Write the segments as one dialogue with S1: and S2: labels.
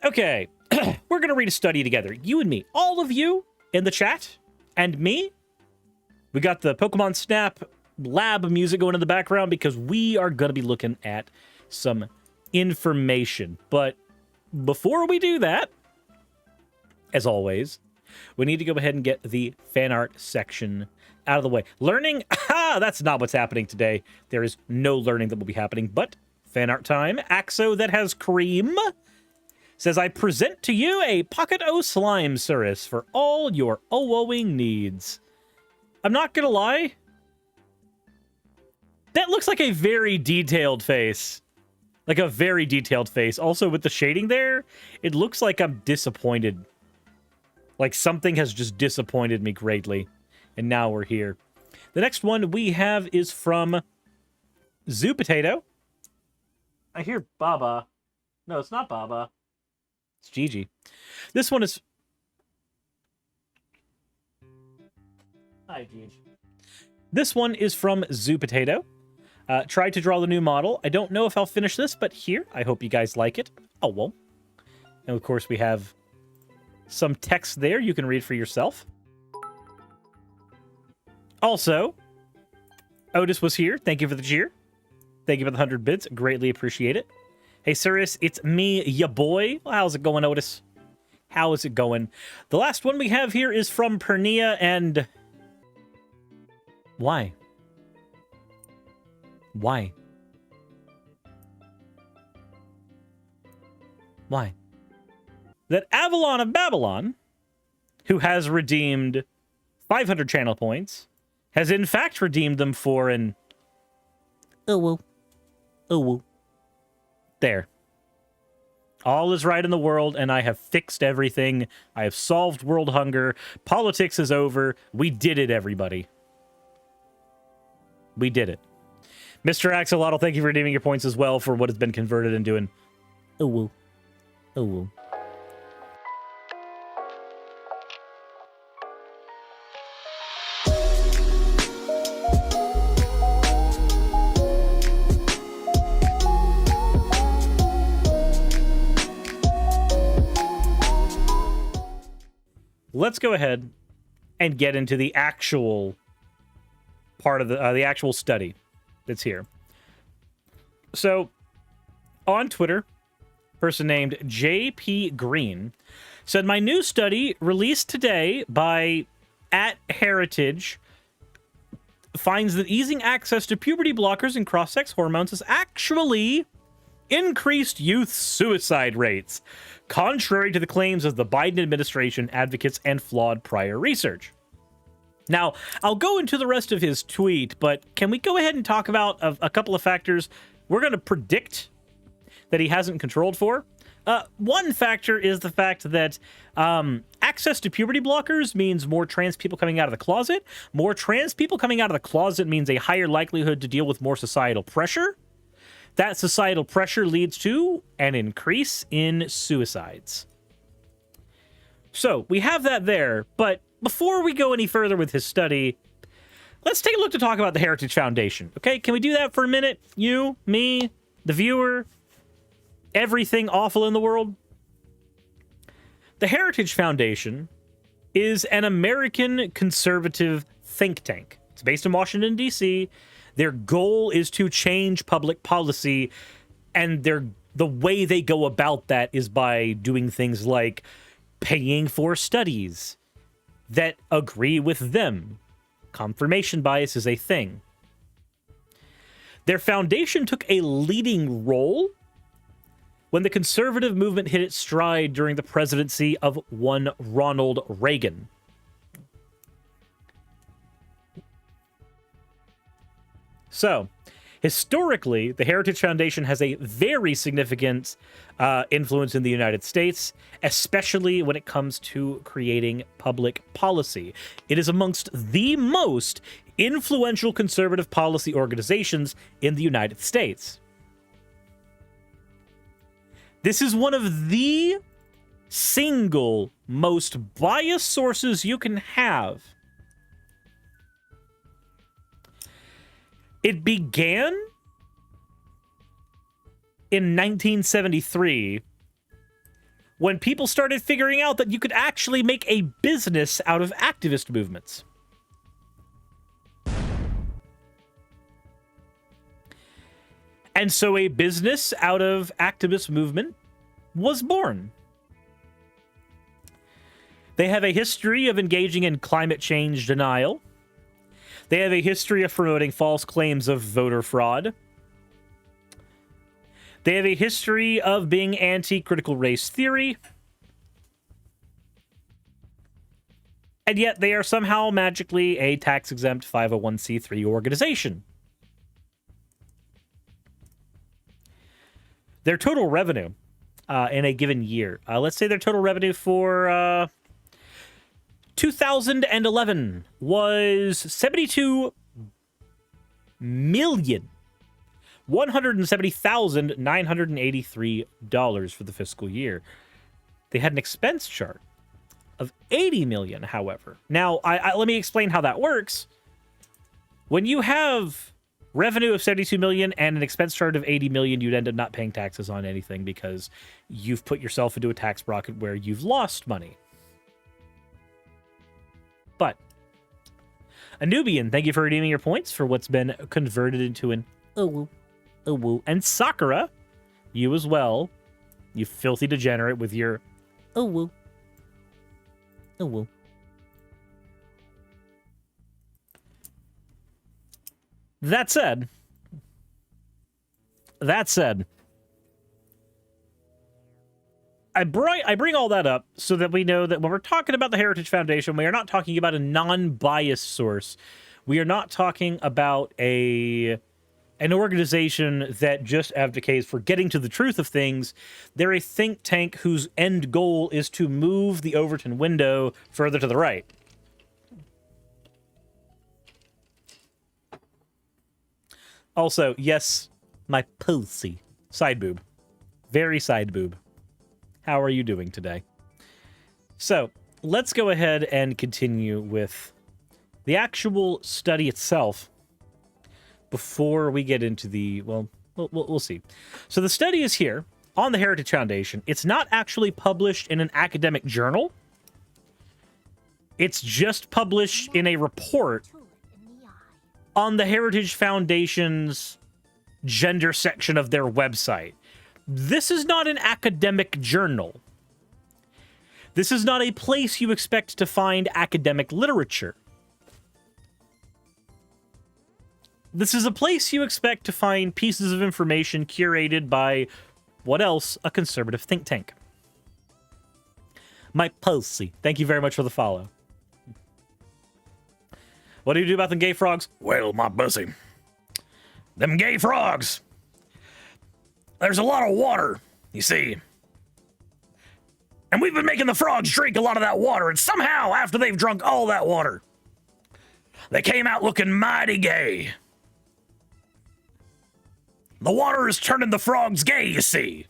S1: Okay, we're going to read a study together. You and me. All of you in the chat and me. We got the Pokemon Snap lab music going in the background because we are going to be looking at some information. But before we do that, as always, we need to go ahead and get the fan art section out of the way. Learning? That's not what's happening today. There is no learning that will be happening, but fan art time. Axo that has cream says, I present to you a Pocket O Slime Suris for all your O-owing needs. I'm not gonna lie. That looks like a very detailed face. Like a very detailed face. Also, with the shading there, it looks like I'm disappointed. Like something has just disappointed me greatly. And now we're here. The next one we have is from Zoo Potato. I hear Baba. No, it's not Baba. It's Gigi. This one is... Hi, Gigi. This one is from Zoo Potato. Tried to draw the new model. I don't know if I'll finish this, but here, I hope you guys like it. Oh, well. And of course, we have some text there you can read for yourself. Also, Otis was here. Thank you for the cheer. Thank you for the 100 bits. Greatly appreciate it. Hey, Suris, it's me, ya boy. Well, how's it going, Otis? How is it going? The last one we have here is from Pernia, and... Why? Why? Why? That Avalon of Babylon, who has redeemed 500 channel points, has in fact redeemed them for an... Oh, well. Oh, well. There. All is right in the world, and I have fixed everything. I have solved world hunger. Politics is over. We did it, everybody. We did it. Mr. Axolotl, thank you for redeeming your points as well for what has been converted into an... Oh, well. Oh, well. Let's go ahead and get into the actual part of the actual study that's here. So, on Twitter, a person named JP Green said, my new study released today by @Heritage finds that easing access to puberty blockers and cross-sex hormones has actually increased youth suicide rates, contrary to the claims of the Biden administration, advocates, and flawed prior research. Now, I'll go into the rest of his tweet, but can we go ahead and talk about a couple of factors we're going to predict that he hasn't controlled for? One factor is the fact that access to puberty blockers means more trans people coming out of the closet. More trans people coming out of the closet means a higher likelihood to deal with more societal pressure. That societal pressure leads to an increase in suicides. So, we have that there, but before we go any further with his study, let's take a look to talk about the Heritage Foundation, okay? Can we do that for a minute? You, me, the viewer, everything awful in the world? The Heritage Foundation is an American conservative think tank. It's based in Washington, D.C., Their goal is to change public policy, and the way they go about that is by doing things like paying for studies that agree with them. Confirmation bias is a thing. Their foundation took a leading role when the conservative movement hit its stride during the presidency of one Ronald Reagan. So, historically, the Heritage Foundation has a very significant influence in the United States, especially when it comes to creating public policy. It is amongst the most influential conservative policy organizations in the United States. This is one of the single most biased sources you can have. It began in 1973 when people started figuring out that you could actually make a business out of activist movements. And so a business out of activist movement was born. They have a history of engaging in climate change denial. They have a history of promoting false claims of voter fraud. They have a history of being anti-critical race theory. And yet they are somehow magically a tax-exempt 501c3 organization. Their total revenue in a given year, let's say their total revenue for 2011 was $72,170,983 for the fiscal year. They had an expense chart of $80 million, however. Now, let me explain how that works. When you have revenue of $72 million and an expense chart of $80 million, you'd end up not paying taxes on anything because you've put yourself into a tax bracket where you've lost money. But Anubian, thank you for redeeming your points for what's been converted into an woo. And Sakura, you as well, you filthy degenerate with your woo. That said, I bring all that up so that we know that when we're talking about the Heritage Foundation, we are not talking about a non-biased source. We are not talking about an organization that just advocates for getting to the truth of things. They're a think tank whose end goal is to move the Overton window further to the right. Also, yes, my pussy. Side boob. Very side boob. How are you doing today? So, let's go ahead and continue with the actual study itself before we get into the, well, we'll see. So the study is here on the Heritage Foundation. It's not actually published in an academic journal. It's just published in a report on the Heritage Foundation's gender section of their website. This is not an academic journal. This is not a place you expect to find academic literature. This is a place you expect to find pieces of information curated by, what else, a conservative think tank. Mike Posey, thank you very much for the follow. What do you do about them gay frogs? Well, my pussy. Them gay frogs. There's a lot of water, you see. And we've been making the frogs drink a lot of that water, and somehow, after they've drunk all that water, they came out looking mighty gay. The water is turning the frogs gay, you see.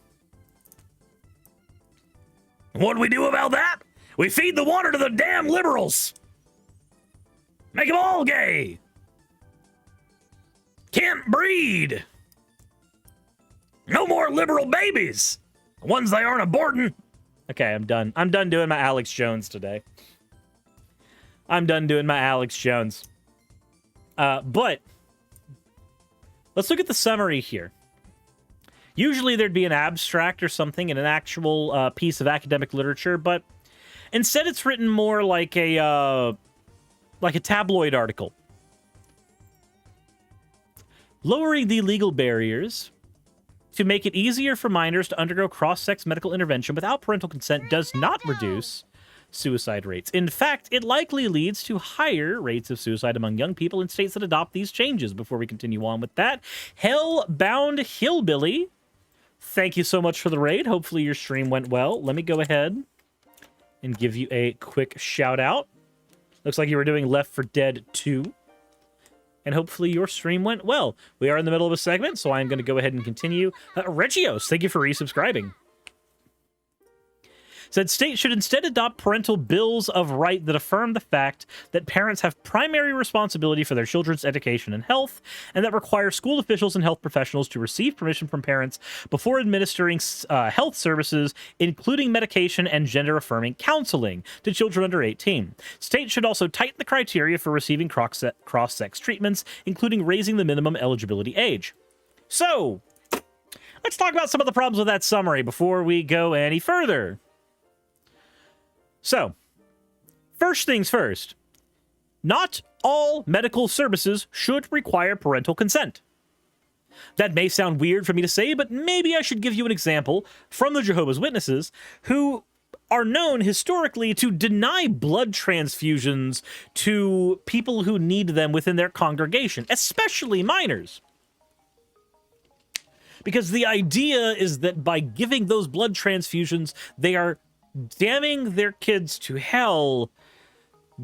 S1: And what do we do about that? We feed the water to the damn liberals. Make them all gay. Can't breed. No more liberal babies. The ones they aren't aborting. Okay, I'm done. I'm done doing my Alex Jones today. But let's look at the summary here. Usually there'd be an abstract or something in an actual piece of academic literature, but instead it's written more like a tabloid article. Lowering the legal barriers to make it easier for minors to undergo cross-sex medical intervention without parental consent does not reduce suicide rates. In fact, it likely leads to higher rates of suicide among young people in states that adopt these changes. Before we continue on with that, Hellbound Hillbilly, thank you so much for the raid. Hopefully your stream went well. Let me go ahead and give you a quick shout out. Looks like you were doing Left 4 Dead 2. And hopefully your stream went well. We are in the middle of a segment, so I'm going to go ahead and continue. Regios, thank you for resubscribing. Said states should instead adopt parental bills of right that affirm the fact that parents have primary responsibility for their children's education and health, and that require school officials and health professionals to receive permission from parents before administering health services, including medication and gender-affirming counseling to children under 18. States should also tighten the criteria for receiving cross-sex treatments, including raising the minimum eligibility age. So, let's talk about some of the problems with that summary before we go any further. So, first things first, not all medical services should require parental consent. That may sound weird for me to say, but maybe I should give you an example from the Jehovah's Witnesses, who are known historically to deny blood transfusions to people who need them within their congregation, especially minors. Because the idea is that by giving those blood transfusions, they are damning their kids to hell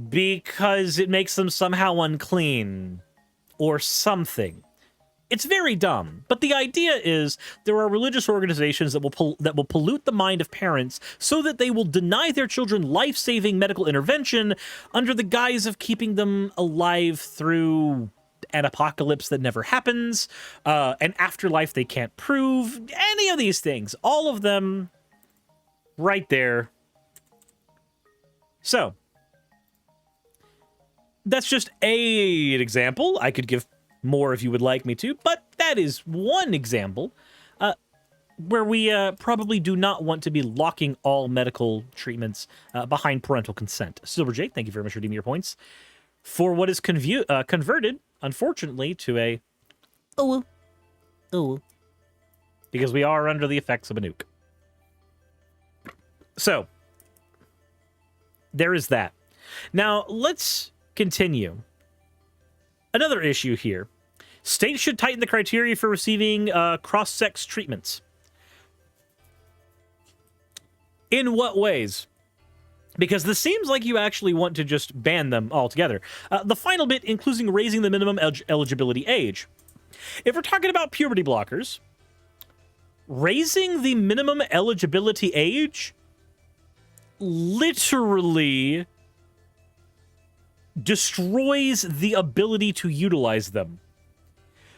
S1: because it makes them somehow unclean or something. It's very dumb, but the idea is there are religious organizations that will pollute the mind of parents so that they will deny their children life-saving medical intervention under the guise of keeping them alive through an apocalypse that never happens, an afterlife they can't prove, any of these things. All of them right there. So, that's just an example. I could give more if you would like me to, but that is one example where we probably do not want to be locking all medical treatments behind parental consent. Silverjake, thank you very much for redeeming your points for what is converted, unfortunately, to a because we are under the effects of a nuke. So, there is that. Now, let's continue. Another issue here. States should tighten the criteria for receiving cross-sex treatments. In what ways? Because this seems like you actually want to just ban them altogether. The final bit, including raising the minimum eligibility age. If we're talking about puberty blockers, raising the minimum eligibility age literally destroys the ability to utilize them.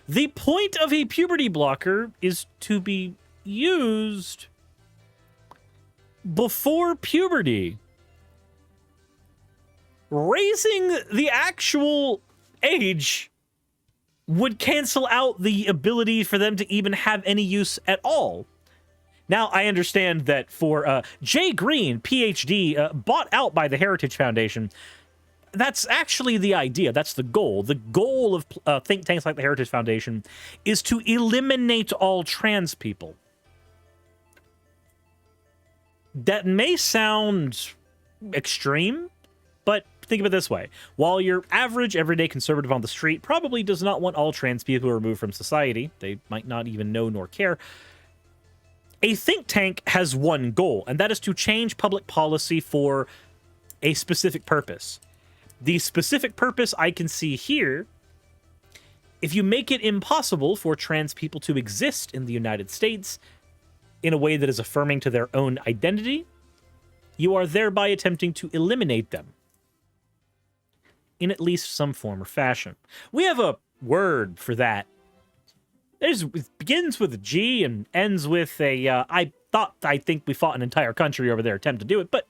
S1: The point of a puberty blocker is to be used before puberty. Raising the actual age would cancel out the ability for them to even have any use at all. Now, I understand that for Jay Green, PhD, bought out by the Heritage Foundation, that's actually the idea. That's the goal. The goal of think tanks like the Heritage Foundation is to eliminate all trans people. That may sound extreme, but think of it this way. While your average, everyday conservative on the street probably does not want all trans people removed from society, they might not even know nor care, a think tank has one goal, and that is to change public policy for a specific purpose. The specific purpose I can see here, if you make it impossible for trans people to exist in the United States in a way that is affirming to their own identity, you are thereby attempting to eliminate them in at least some form or fashion. We have a word for that. It begins with a G and ends with a, I think we fought an entire country over their attempt to do it, but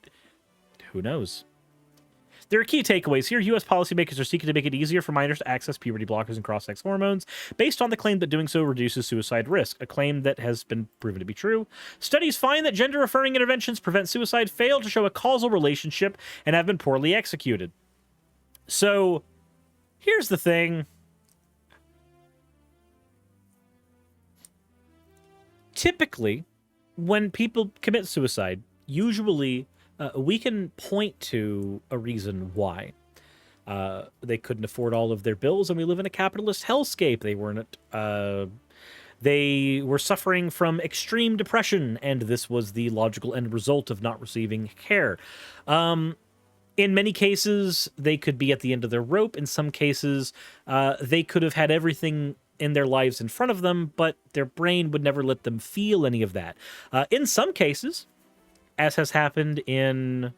S1: who knows? There are key takeaways here. U.S. policymakers are seeking to make it easier for minors to access puberty blockers and cross-sex hormones based on the claim that doing so reduces suicide risk, a claim that has been proven to be true. Studies find that gender-affirming interventions prevent suicide fail to show a causal relationship and have been poorly executed. So, here's the thing. Typically, when people commit suicide, usually we can point to a reason why. They couldn't afford all of their bills, and we live in a capitalist hellscape. They were suffering from extreme depression, and this was the logical end result of not receiving care. In many cases, they could be at the end of their rope. In some cases, they could have had everything in their lives in front of them, but their brain would never let them feel any of that. In some cases, as has happened in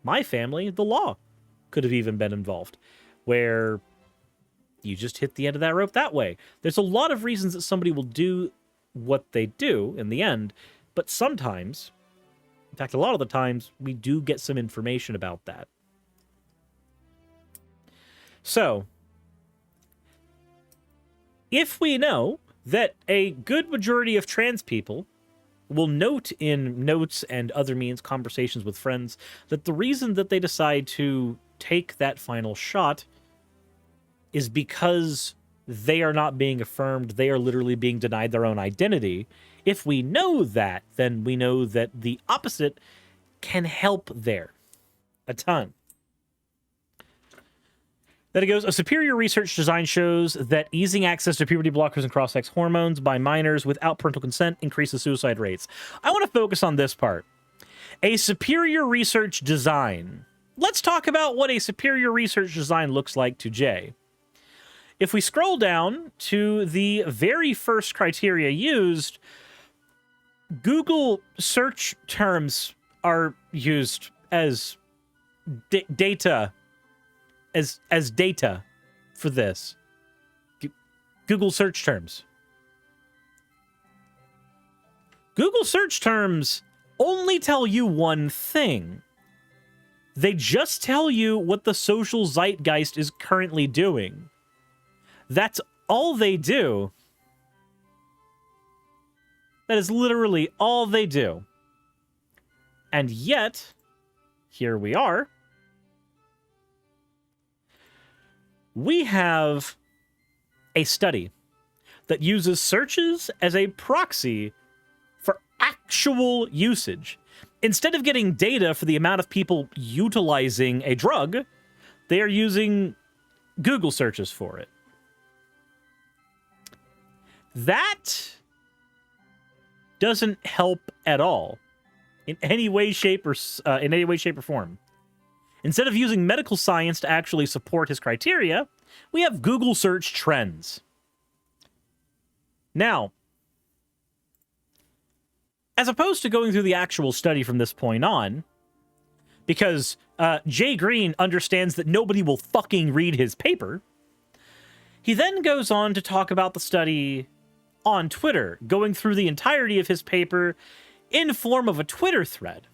S1: my family, the law could have even been involved, where you just hit the end of that rope that way. There's a lot of reasons that somebody will do what they do in the end, but sometimes, in fact, a lot of the times, we do get some information about that. So, if we know that a good majority of trans people will note in notes and other means, conversations with friends, that the reason that they decide to take that final shot is because they are not being affirmed, they are literally being denied their own identity. If we know that, then we know that the opposite can help there a ton. Then it goes, a superior research design shows that easing access to puberty blockers and cross-sex hormones by minors without parental consent increases suicide rates. I want to focus on this part. A superior research design. Let's talk about what a superior research design looks like to Jay. If we scroll down to the very first criteria used, Google search terms are used as data for this. Google search terms. Google search terms only tell you one thing. They just tell you what the social zeitgeist is currently doing. That's all they do. That is literally all they do. And yet, here we are. We have a study that uses searches as a proxy for actual usage. Instead of getting data for the amount of people utilizing a drug, they are using Google searches for it. That doesn't help at all in any way, shape, or form. Instead of using medical science to actually support his criteria, we have Google search trends. Now, as opposed to going through the actual study from this point on, because Jay Green understands that nobody will fucking read his paper, he then goes on to talk about the study on Twitter, going through the entirety of his paper in form of a Twitter thread.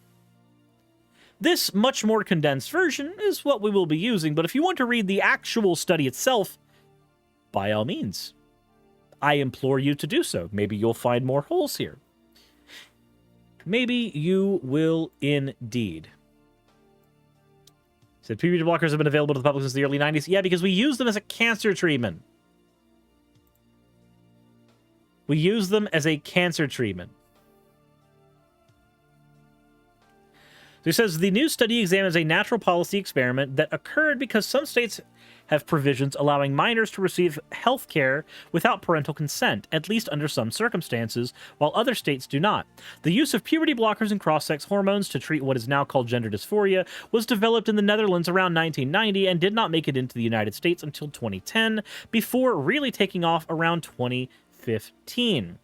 S1: This much more condensed version is what we will be using, but if you want to read the actual study itself, by all means, I implore you to do so. Maybe you'll find more holes here. Maybe you will indeed. Said puberty blockers have been available to the public since the early 90s. Yeah, because we use them as a cancer treatment. We use them as a cancer treatment. So he says, the new study examines a natural policy experiment that occurred because some states have provisions allowing minors to receive health care without parental consent, at least under some circumstances, while other states do not. The use of puberty blockers and cross-sex hormones to treat what is now called gender dysphoria was developed in the Netherlands around 1990 and did not make it into the United States until 2010, before really taking off around 2015.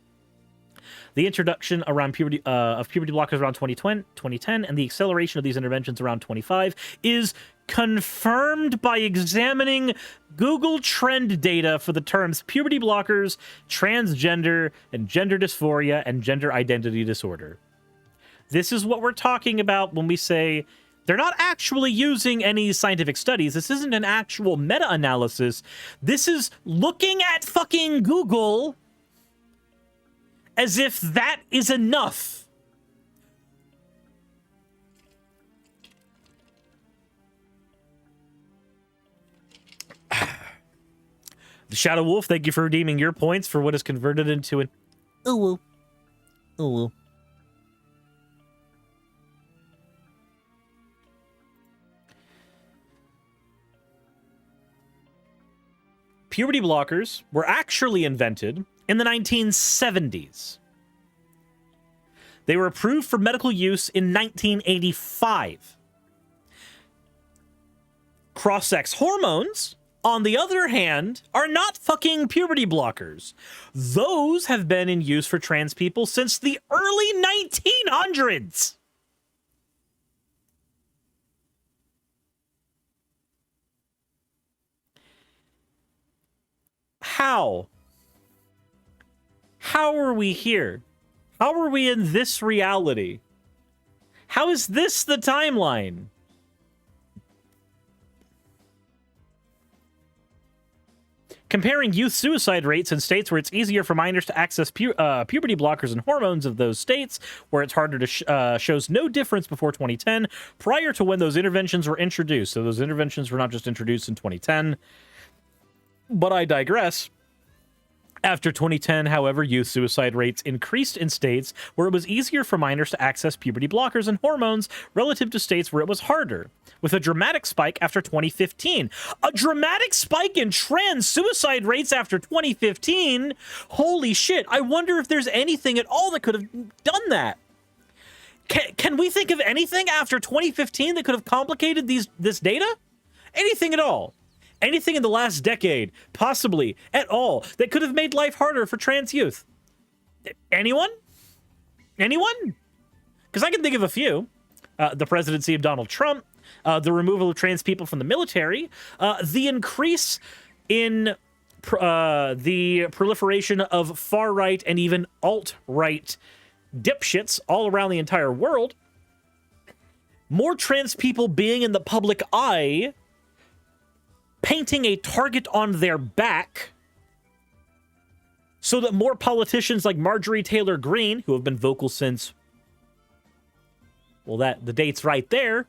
S1: The introduction around puberty blockers around 2010 and the acceleration of these interventions around 25 is confirmed by examining Google trend data for the terms puberty blockers, transgender, and gender dysphoria, and gender identity disorder. This is what we're talking about when we say they're not actually using any scientific studies. This isn't an actual meta-analysis. This is looking at fucking Google as if that is enough. The Shadow Wolf, thank you for redeeming your points for what is converted into an ooh. Ooh. Puberty blockers were actually invented in the 1970s. They were approved for medical use in 1985. Cross-sex hormones, on the other hand, are not fucking puberty blockers. Those have been in use for trans people since the early 1900s. How? How are we here? How are we in this reality? How is this the timeline? Comparing youth suicide rates in states where it's easier for minors to access puberty blockers and hormones of those states where it's harder to shows no difference before 2010, prior to when those interventions were introduced. So those interventions were not just introduced in 2010. But I digress. After 2010, however, youth suicide rates increased in states where it was easier for minors to access puberty blockers and hormones relative to states where it was harder, with a dramatic spike after 2015. A dramatic spike in trans suicide rates after 2015? Holy shit, I wonder if there's anything at all that could have done that. Can we think of anything after 2015 that could have complicated this data? Anything at all? Anything in the last decade, possibly, at all, that could have made life harder for trans youth? Anyone? Anyone? Because I can think of a few. The presidency of Donald Trump, the removal of trans people from the military, the increase in the proliferation of far-right and even alt-right dipshits all around the entire world, more trans people being in the public eye, painting a target on their back so that more politicians like Marjorie Taylor Greene, who have been vocal since, well, the date's right there.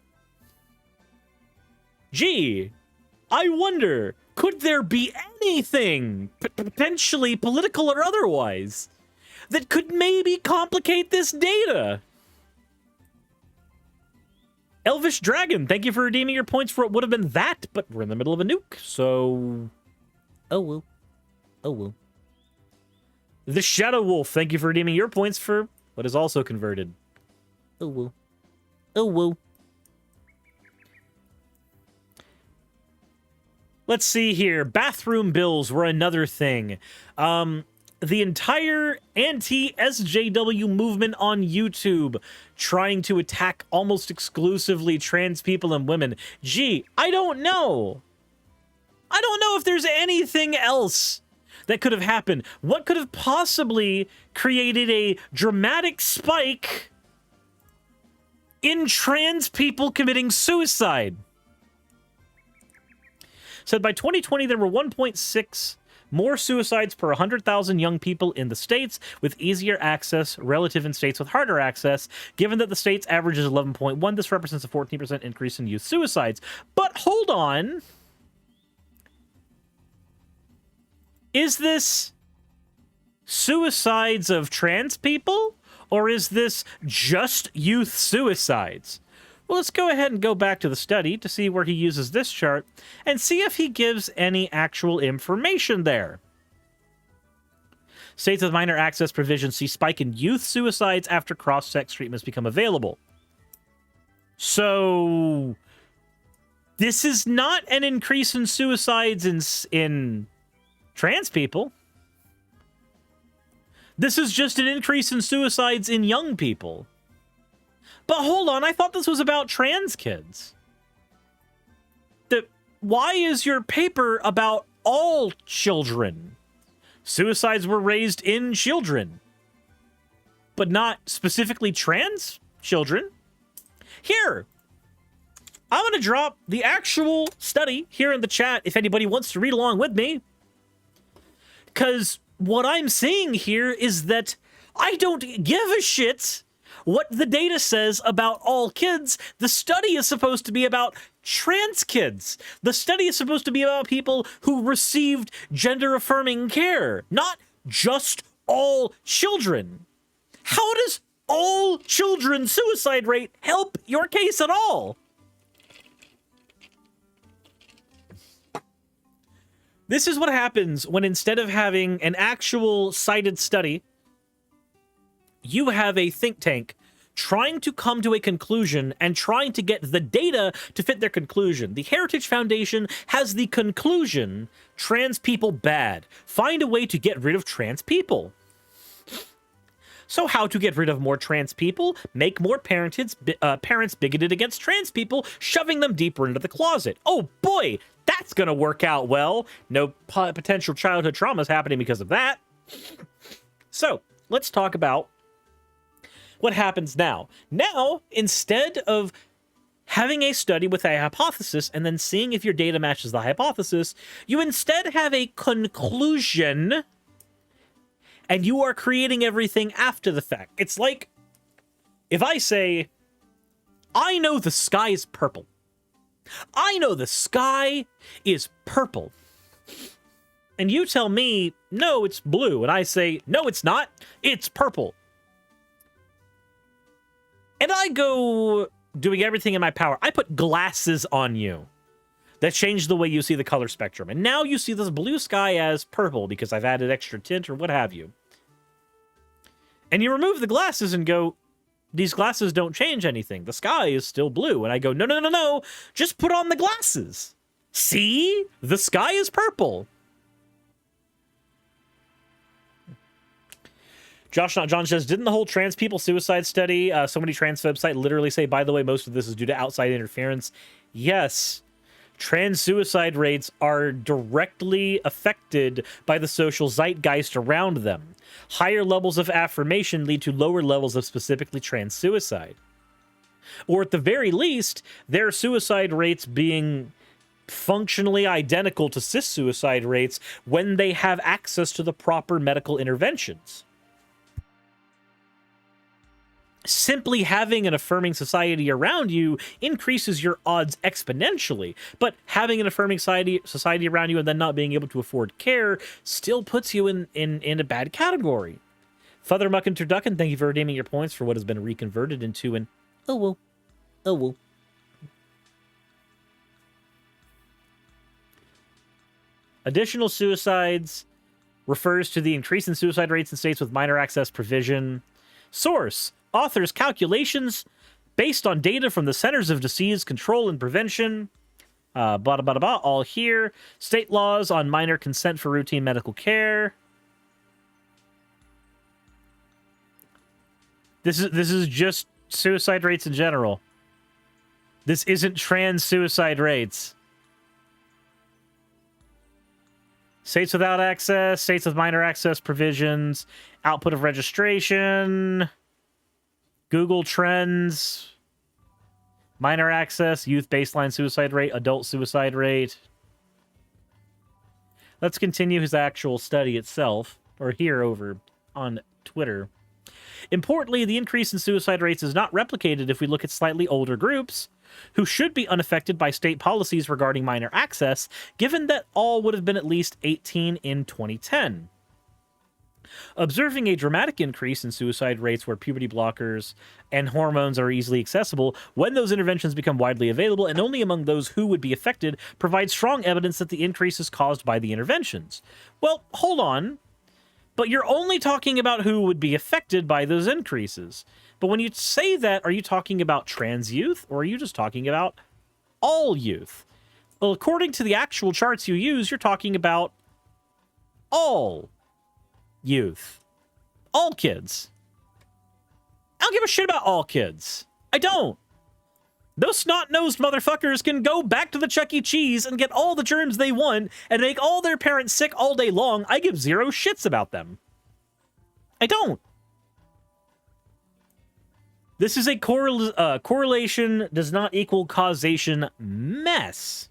S1: Gee, I wonder, could there be anything, potentially political or otherwise, that could maybe complicate this data? Elvish Dragon, thank you for redeeming your points for what would have been that, but we're in the middle of a nuke, so... Oh, well. Oh, well. The Shadow Wolf, thank you for redeeming your points for what is also converted. Oh, well. Oh, well. Let's see here. Bathroom bills were another thing. The entire anti-SJW movement on YouTube trying to attack almost exclusively trans people and women. Gee, I don't know. I don't know if there's anything else that could have happened. What could have possibly created a dramatic spike in trans people committing suicide? Said by 2020, there were 1.6 more suicides per 100,000 young people in the states with easier access relative in states with harder access. Given that the state's average is 11.1, this represents a 14% increase in youth suicides. But hold on. Is this suicides of trans people? Or is this just youth suicides? Well, let's go ahead and go back to the study to see where he uses this chart and see if he gives any actual information there. States with minor access provisions see spike in youth suicides after cross-sex treatments become available. So, this is not an increase in suicides in trans people. This is just an increase in suicides in young people. But hold on, I thought this was about trans kids. Why is your paper about all children? Suicides were raised in children, but not specifically trans children. Here, I'm going to drop the actual study here in the chat if anybody wants to read along with me. Because what I'm seeing here is that I don't give a shit what the data says about all kids. The study is supposed to be about trans kids. The study is supposed to be about people who received gender-affirming care, not just all children. How does all children suicide rate help your case at all? This is what happens when instead of having an actual cited study, you have a think tank trying to come to a conclusion and trying to get the data to fit their conclusion. The Heritage Foundation has the conclusion, trans people bad. Find a way to get rid of trans people. So how to get rid of more trans people? Make more parents bigoted against trans people, shoving them deeper into the closet. Oh boy, that's gonna work out well. No potential childhood traumas happening because of that. So let's talk about what happens now. Now, instead of having a study with a hypothesis and then seeing if your data matches the hypothesis, you instead have a conclusion, and you are creating everything after the fact. It's like if I say, I know the sky is purple. I know the sky is purple. And you tell me, no, it's blue. And I say, no, it's not. It's purple. And I go doing everything in my power. I put glasses on you that change the way you see the color spectrum. And now you see this blue sky as purple because I've added extra tint or what have you. And you remove the glasses and go, these glasses don't change anything. The sky is still blue. And I go, no, no, no, no. Just put on the glasses. See? The sky is purple. Josh Not John says, didn't the whole trans people suicide study, so many transphobe sites literally say, by the way, most of this is due to outside interference? Yes. Trans suicide rates are directly affected by the social zeitgeist around them. Higher levels of affirmation lead to lower levels of specifically trans suicide. Or at the very least, their suicide rates being functionally identical to cis suicide rates when they have access to the proper medical interventions. Simply having an affirming society around you increases your odds exponentially, but having an affirming society around you and then not being able to afford care still puts you in a bad category. Father Muck and Turducken, thank you for redeeming your points for what has been reconverted into an oh well. Oh well. Additional suicides refers to the increase in suicide rates in states with minor access provision. Source: author's calculations based on data from the Centers of Disease Control and Prevention. Blah, blah, blah, blah, all here. State laws on minor consent for routine medical care. This is just suicide rates in general. This isn't trans suicide rates. States without access, states with minor access provisions, output of registration, Google Trends, minor access, youth baseline suicide rate, adult suicide rate. Let's continue his actual study itself, or here over on Twitter. Importantly, the increase in suicide rates is not replicated if we look at slightly older groups who should be unaffected by state policies regarding minor access, given that all would have been at least 18 in 2010. Observing a dramatic increase in suicide rates where puberty blockers and hormones are easily accessible, when those interventions become widely available and only among those who would be affected, provides strong evidence that the increase is caused by the interventions. Well, hold on. But you're only talking about who would be affected by those increases. But when you say that, are you talking about trans youth, or are you just talking about all youth? Well, according to the actual charts you use, you're talking about all youth. All kids. I don't give a shit about all kids. I don't. Those snot-nosed motherfuckers can go back to the Chuck E. Cheese and get all the germs they want and make all their parents sick all day long. I give zero shits about them. I don't. This is a correlation does not equal causation mess.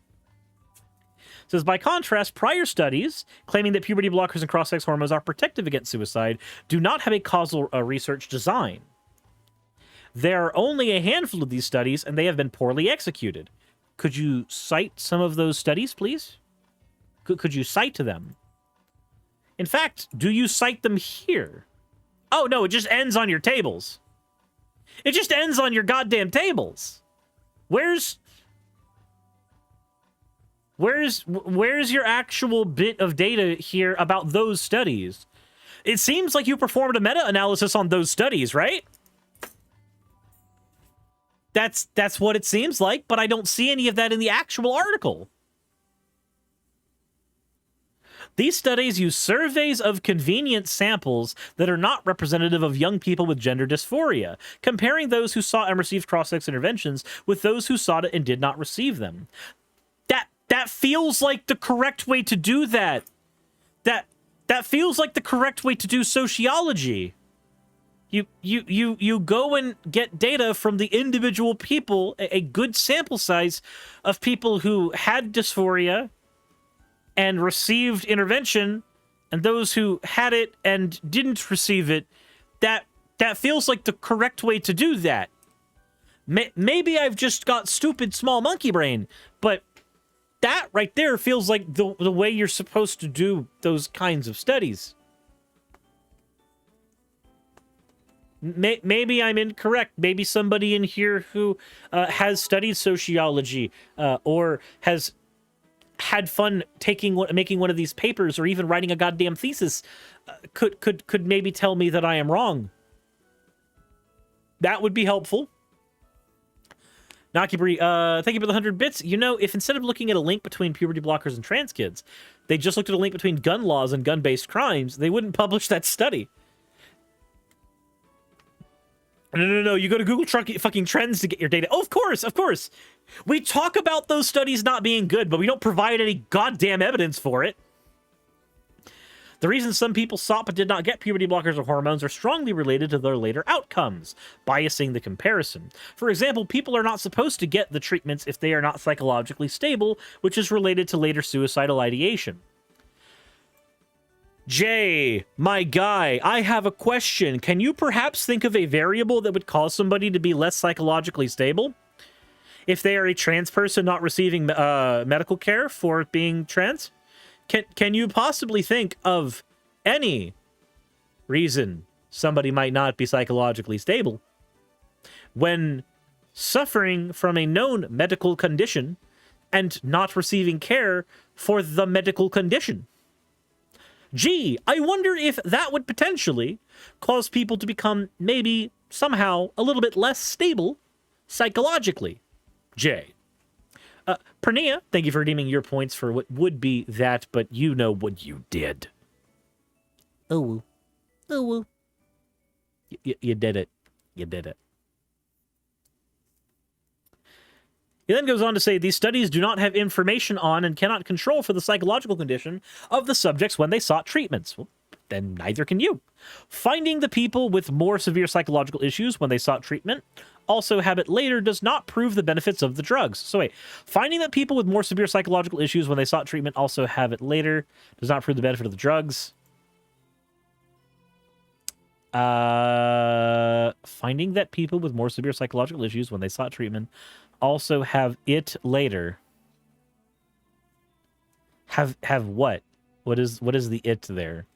S1: It says, by contrast, prior studies claiming that puberty blockers and cross-sex hormones are protective against suicide do not have a causal research design. There are only a handful of these studies, and they have been poorly executed. Could you cite some of those studies, please? Could you cite them? In fact, do you cite them here? Oh, no, it just ends on your tables. It just ends on your goddamn tables. Where's your actual bit of data here about those studies? It seems like you performed a meta-analysis on those studies, right? That's what it seems like, but I don't see any of that in the actual article. These studies use surveys of convenient samples that are not representative of young people with gender dysphoria, comparing those who sought and received cross-sex interventions with those who sought it and did not receive them. That feels like the correct way to do that. That feels like the correct way to do sociology. You go and get data from the individual people, a good sample size of people who had dysphoria and received intervention, and those who had it and didn't receive it. That feels like the correct way to do that. Maybe I've just got stupid small monkey brain, but that right there feels like the way you're supposed to do those kinds of studies. Maybe I'm incorrect. Maybe somebody in here who has studied sociology or has had fun making one of these papers or even writing a goddamn thesis could maybe tell me that I am wrong. That would be helpful. Nakibri, thank you for the 100 bits. You know, if instead of looking at a link between puberty blockers and trans kids, they just looked at a link between gun laws and gun-based crimes, they wouldn't publish that study. No. You go to Google fucking Trends to get your data. Oh, of course. We talk about those studies not being good, but we don't provide any goddamn evidence for it. The reason some people sought but did not get puberty blockers or hormones are strongly related to their later outcomes, biasing the comparison. For example, people are not supposed to get the treatments if they are not psychologically stable, which is related to later suicidal ideation. Jay, my guy, I have a question. Can you perhaps think of a variable that would cause somebody to be less psychologically stable? If they are a trans person not receiving medical care for being trans? Can you possibly think of any reason somebody might not be psychologically stable when suffering from a known medical condition and not receiving care for the medical condition? Gee, I wonder if that would potentially cause people to become maybe somehow a little bit less stable psychologically. Jay. Pernia, thank you for redeeming your points for what would be that, but you know what you did. Oh, woo. You did it. You did it. He then goes on to say, these studies do not have information on and cannot control for the psychological condition of the subjects when they sought treatments. Well, then neither can you. Finding the people with more severe psychological issues when they sought treatment also have it later does not prove the benefits of the drugs. So wait, finding that people with more severe psychological issues when they sought treatment also have it later does not prove the benefit of the drugs. Finding that people with more severe psychological issues when they sought treatment also have it later. Have what? What is the it there?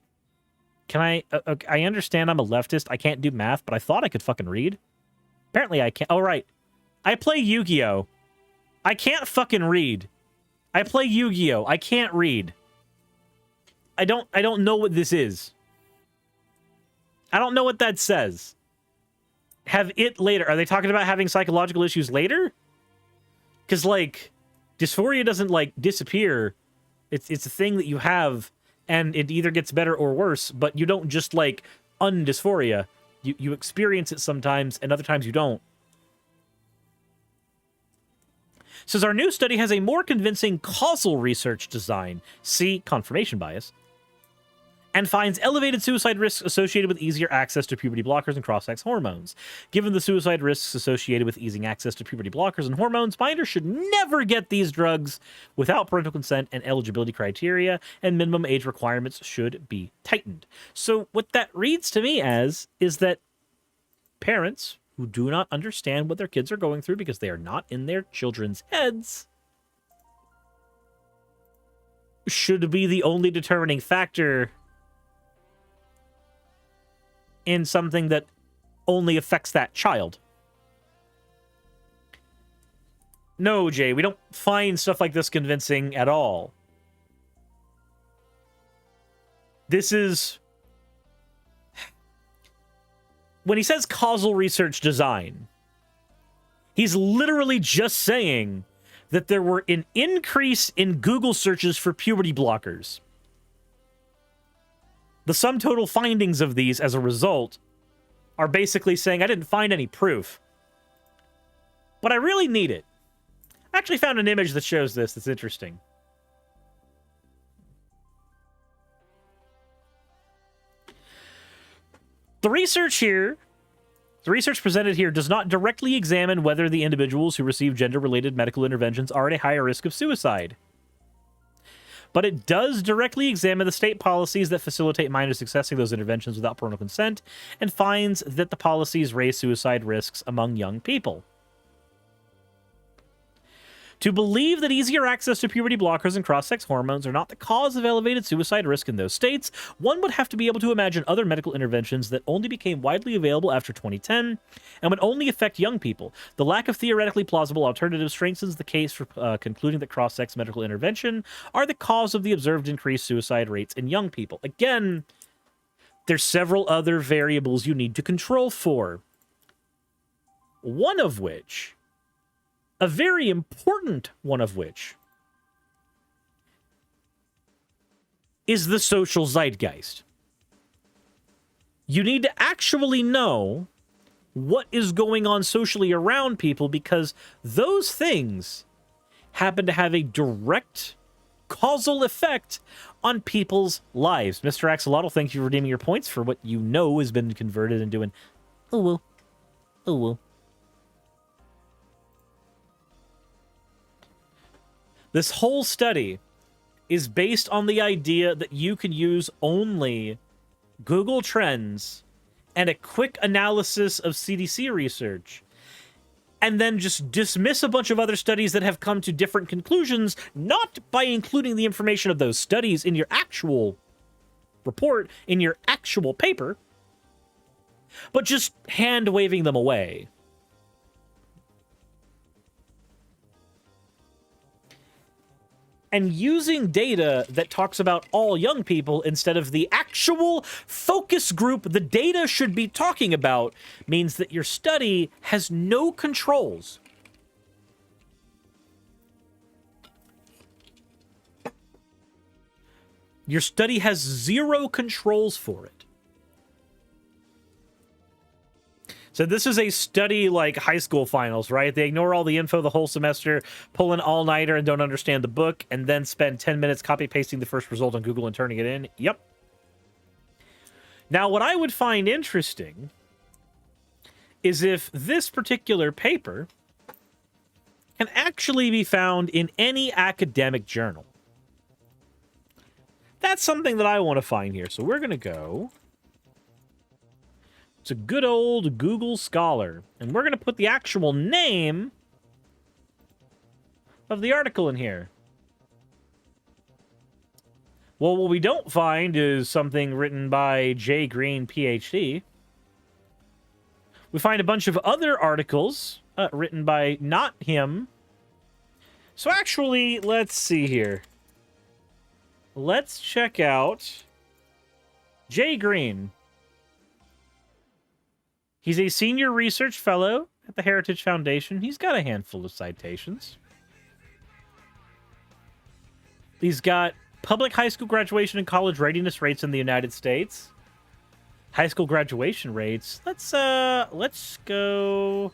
S1: Can I understand I'm a leftist. I can't do math, but I thought I could fucking read. Apparently I can't. Oh, right. I play Yu-Gi-Oh! I can't fucking read. I play Yu-Gi-Oh! I can't read. I don't know what this is. I don't know what that says. Have it later. Are they talking about having psychological issues later? Because, like, dysphoria doesn't, like, disappear. It's a thing that you have, and it either gets better or worse, but you don't just, like, undysphoria. You experience it sometimes, and other times you don't. Says, our new study has a more convincing causal research design, see confirmation bias, and finds elevated suicide risks associated with easier access to puberty blockers and cross-sex hormones. Given the suicide risks associated with easing access to puberty blockers and hormones, binders should never get these drugs without parental consent, and eligibility criteria and minimum age requirements should be tightened. So what that reads to me as is that parents who do not understand what their kids are going through because they are not in their children's heads should be the only determining factor in something that only affects that child. No, Jay, we don't find stuff like this convincing at all. This is... When he says causal research design, he's literally just saying that there were an increase in Google searches for puberty blockers. The sum total findings of these as a result are basically saying I didn't find any proof, but I really need it. I actually found an image that shows this that's interesting. The research presented here does not directly examine whether the individuals who receive gender-related medical interventions are at a higher risk of suicide. But it does directly examine the state policies that facilitate minors accessing those interventions without parental consent, and finds that the policies raise suicide risks among young people. To believe that easier access to puberty blockers and cross-sex hormones are not the cause of elevated suicide risk in those states, one would have to be able to imagine other medical interventions that only became widely available after 2010 and would only affect young people. The lack of theoretically plausible alternatives strengthens the case for concluding that cross-sex medical intervention are the cause of the observed increased suicide rates in young people. Again, there's several other variables you need to control for. One of which, a very important one of which, is the social zeitgeist. You need to actually know what is going on socially around people, because those things happen to have a direct causal effect on people's lives. Mr. Axolotl, thank you for redeeming your points for what you know has been converted into an oh well. Oh well. This whole study is based on the idea that you can use only Google Trends and a quick analysis of CDC research, and then just dismiss a bunch of other studies that have come to different conclusions, not by including the information of those studies in your actual report, in your actual paper, but just hand-waving them away. And using data that talks about all young people instead of the actual focus group the data should be talking about means that your study has no controls. Your study has zero controls for it. So this is a study like high school finals, right? They ignore all the info the whole semester, pull an all-nighter and don't understand the book, and then spend 10 minutes copy-pasting the first result on Google and turning it in. Yep. Now, what I would find interesting is if this particular paper can actually be found in any academic journal. That's something that I want to find here. So we're going to go... It's a good old Google Scholar. And we're going to put the actual name of the article in here. Well, what we don't find is something written by J. Green, PhD. We find a bunch of other articles written by not him. So actually, let's see here. Let's check out J. Green. He's a senior research fellow at the Heritage Foundation. He's got a handful of citations. He's got public high school graduation and college readiness rates in the United States. High school graduation rates. Let's go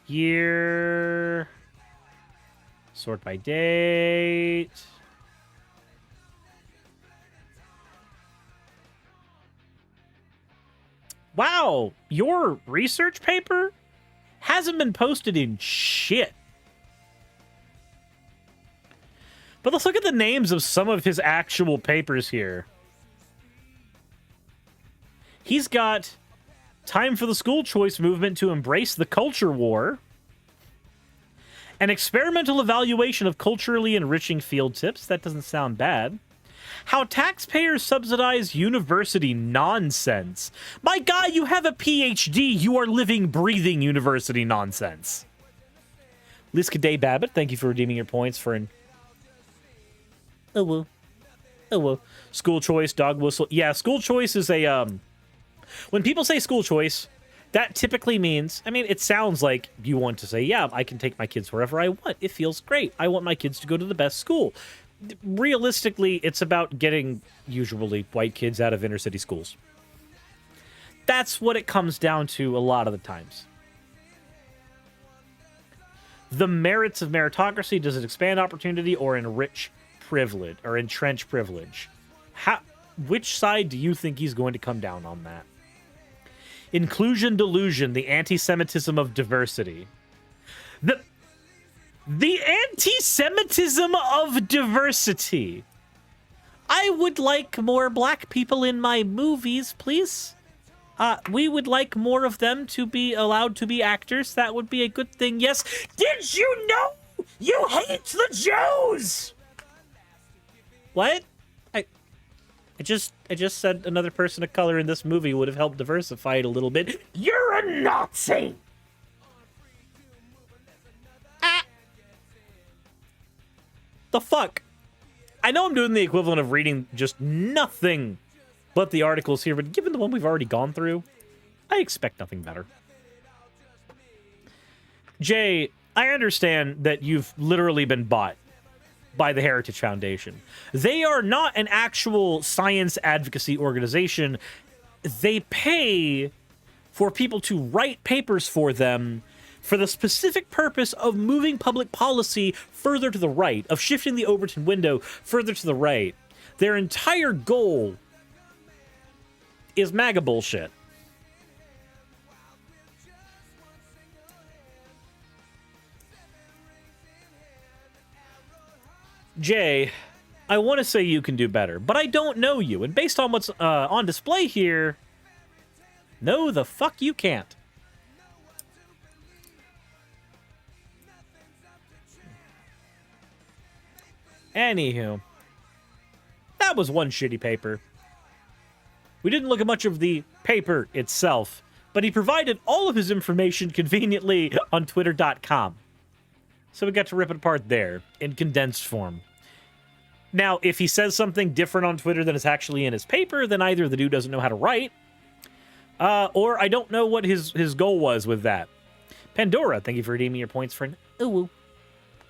S1: year. Sort by date. Wow, your research paper hasn't been posted in shit. But let's look at the names of some of his actual papers here. He's got Time for the School Choice Movement to Embrace the Culture War, an experimental evaluation of culturally enriching field tips. That doesn't sound bad. How taxpayers subsidize university nonsense. My guy, you have a PhD. You are living, breathing university nonsense. Liska Day Babbitt, thank you for redeeming your points for an... Oh, well. Oh, well. School choice, dog whistle. Yeah, school choice is a... When people say school choice, that typically means... I mean, it sounds like you want to say, yeah, I can take my kids wherever I want. It feels great. I want my kids to go to the best school. realistically, it's about getting usually white kids out of inner city schools. That's what it comes down to a lot of the times. The merits of meritocracy, does it expand opportunity or enrich privilege or entrench privilege? Which side do you think he's going to come down on that? Inclusion delusion, the anti-Semitism of diversity. The anti-Semitism of diversity. I would like more black people in my movies, please. We would like more of them to be allowed to be actors. That would be a good thing. Yes. Did you know you hate the Jews? What? I just said another person of color in this movie would have helped diversify it a little bit. You're a Nazi. The fuck? I know I'm doing the equivalent of reading just nothing but the articles here, but given the one we've already gone through, I expect nothing better. Jay, I understand that you've literally been bought by the Heritage Foundation. They are not an actual science advocacy organization. They pay for people to write papers for them for the specific purpose of moving public policy further to the right, of shifting the Overton window further to the right. Their entire goal is MAGA bullshit. Jay, I want to say you can do better, but I don't know you. And based on what's on display here, no, the fuck you can't. Anywho, that was one shitty paper. We didn't look at much of the paper itself, but he provided all of his information conveniently on twitter.com. So we got to rip it apart there in condensed form. Now, if he says something different on Twitter than is actually in his paper, then either the dude doesn't know how to write, or I don't know what his goal was with that. Pandora, thank you for redeeming your points for an ooh-woo.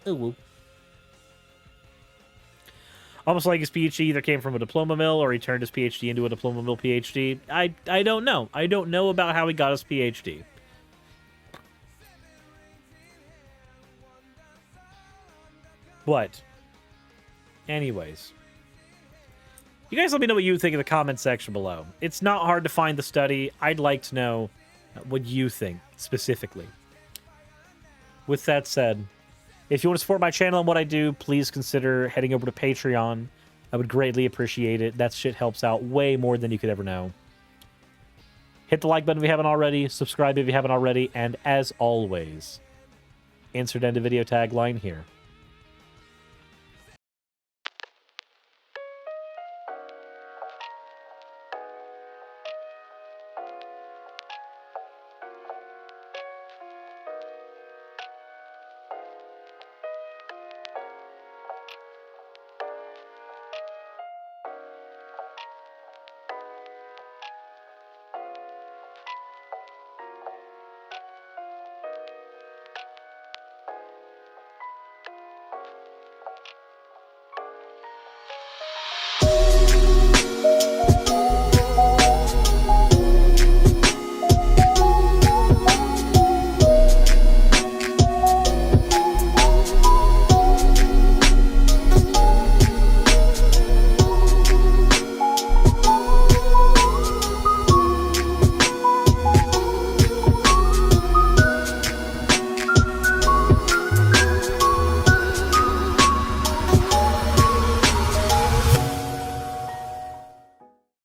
S1: Ooh-woo. Almost like his PhD either came from a diploma mill or he turned his PhD into a diploma mill PhD. I don't know. I don't know about how he got his PhD. But, anyways. You guys let me know what you think in the comment section below. It's not hard to find the study. I'd like to know what you think, specifically. With that said, if you want to support my channel and what I do, please consider heading over to Patreon. I would greatly appreciate it. That shit helps out way more than you could ever know. Hit the like button if you haven't already. Subscribe if you haven't already. And as always, insert end of video tagline here.